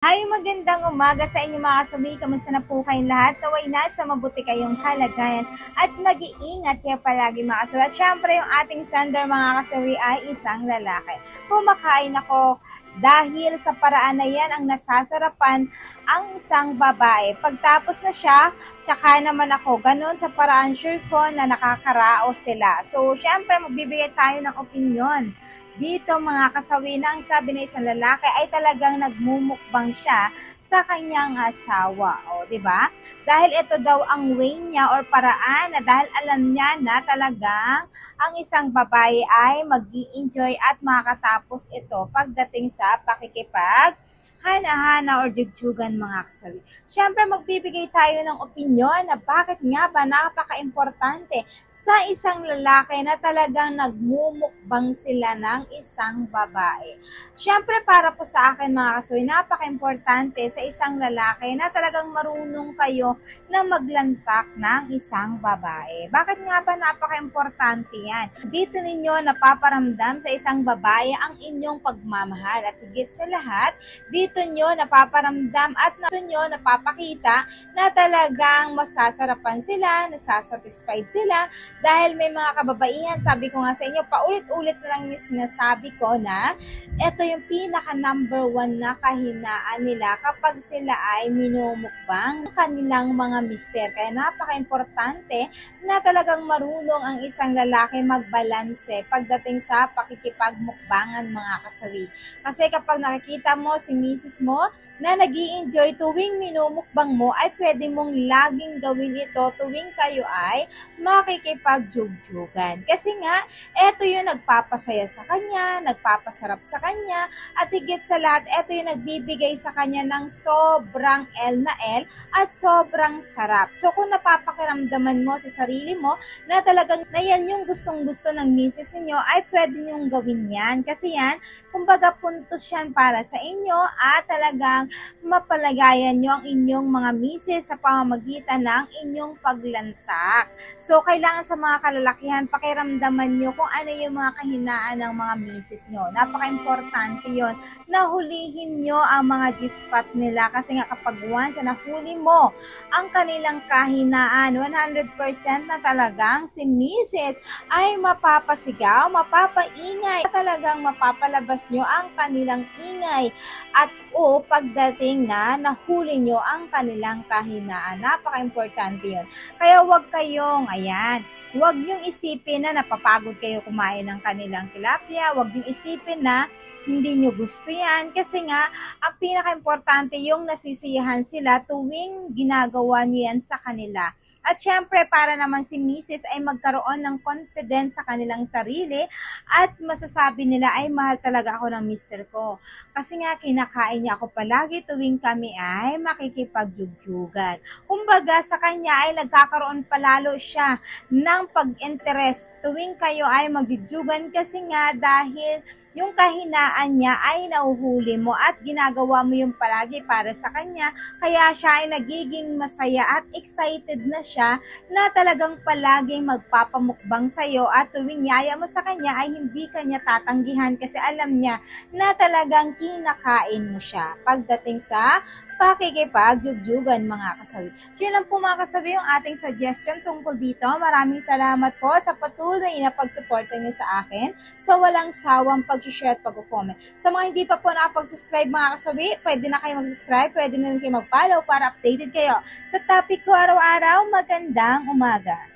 Hi, magandang umaga sa inyo mga kasabi. Kamusta na po kayong lahat? Naway nasa mabuti kayong kalagayan at mag-iingat kaya palagi mga kasabi. At syempre yung ating sender mga kasabi ay isang lalaki. Kumakain ako dahil sa paraan na yan ang nasasarapan ang isang babae. Pagtapos na siya, tsaka naman ako. Ganon sa paraan sure ko na nakakaraos sila. So syempre magbibigay tayo ng opinion dito mga kasawi na ang sabi ng isang lalaki ay talagang nagmumukbang siya sa kanyang asawa. O, di ba? Dahil ito daw ang way niya or paraan na dahil alam niya na talagang ang isang babae ay mag-i-enjoy at makakatapos ito pagdating sa pakikipag hana-hana or jugjugan mga kasawi. Siyempre magbibigay tayo ng opinyon na bakit nga ba napaka-importante sa isang lalaki na talagang nagmumukbang sila ng isang babae. Siyempre para po sa akin mga kasawi, napaka-importante sa isang lalaki na talagang marunong kayo na maglantak ng isang babae. Bakit nga ba napaka-importante yan? Dito ninyo napaparamdam sa isang babae ang inyong pagmamahal at higit sa lahat, dito nyo napaparamdam at dito nyo napapakita na talagang masasarapan sila, nasasatisfied sila dahil may mga kababaihan, sabi ko nga sa inyo, paulit-ulit na lang yung sinasabi ko na ito yung pinaka number 1 na kahinaan nila kapag sila ay minumukbang ng kanilang mga mister. Kaya napaka-importante na talagang marunong ang isang lalaki magbalanse pagdating sa pakikipagmukbangan mga kasawi. Kasi kapag nakikita mo si misis mo na nag-i-enjoy tuwing minumukbang mo, ay pwede mong laging gawin ito tuwing kayo ay makikipagjugjugan. Kasi nga, eto yung nagpapasaya sa kanya, nagpapasarap sa kanya, at higit sa lahat, eto yung nagbibigay sa kanya ng sobrang L na L at sobrang sarap. So kung napapakiramdaman mo sa sarili mo na talagang na yan yung gustong-gusto ng misis ninyo, ay pwede nyong gawin yan. Kasi yan, kumbaga puntos yan para sa inyo at talagang mapalagayan nyo ang inyong mga misis sa pamamagitan ng inyong paglantak. So, kailangan sa mga kalalakihan, pakiramdaman nyo kung ano yung mga kahinaan ng mga misis nyo. Napaka-importante yon na hulihin nyo ang mga G-spot nila kasi nga kapag once na nahuli mo ang kanilang kahinaan, 100% na talagang si misis ay mapapasigaw, mapapaingay, talagang mapapalabas nyo ang kanilang ingay at pagdating na nahuli nyo ang kanilang kahinaan. Napaka-importante yun. Kaya huwag kayong, huwag nyong isipin na napapagod kayo kumain ng kanilang tilapia, huwag nyong isipin na hindi nyo gusto yan kasi nga ang pinaka-importante yung nasisiyahan sila tuwing ginagawa nyo yan sa kanila. At syempre, para naman si Mrs. ay magkaroon ng confidence sa kanilang sarili at masasabi nila ay mahal talaga ako ng mister ko. Kasi nga, kinakain niya ako palagi tuwing kami ay makikipagjugjugan. Kumbaga, sa kanya ay nagkakaroon palalo siya ng pag-interest tuwing kayo ay magjujugan kasi nga dahil yung kahinaan niya ay nauhuli mo at ginagawa mo yung palagi para sa kanya, kaya siya ay nagiging masaya at excited na siya na talagang palaging magpapamukbang sa'yo at tuwing yaya mo sa kanya ay hindi kanya tatanggihan kasi alam niya na talagang kinakain mo siya pagdating sa pakikipagjugjugan mga kasawi. So yun lang po mga kasawi yung ating suggestion tungkol dito. Maraming salamat po sa patuloy na pagsuporta niyo sa akin sa walang sawang pag-share at pag-comment. Sa mga hindi pa po nakapag-subscribe mga kasawi, pwede na kayo mag-subscribe, pwede na rin kayo mag-follow para updated kayo sa topic ko araw-araw. Magandang umaga!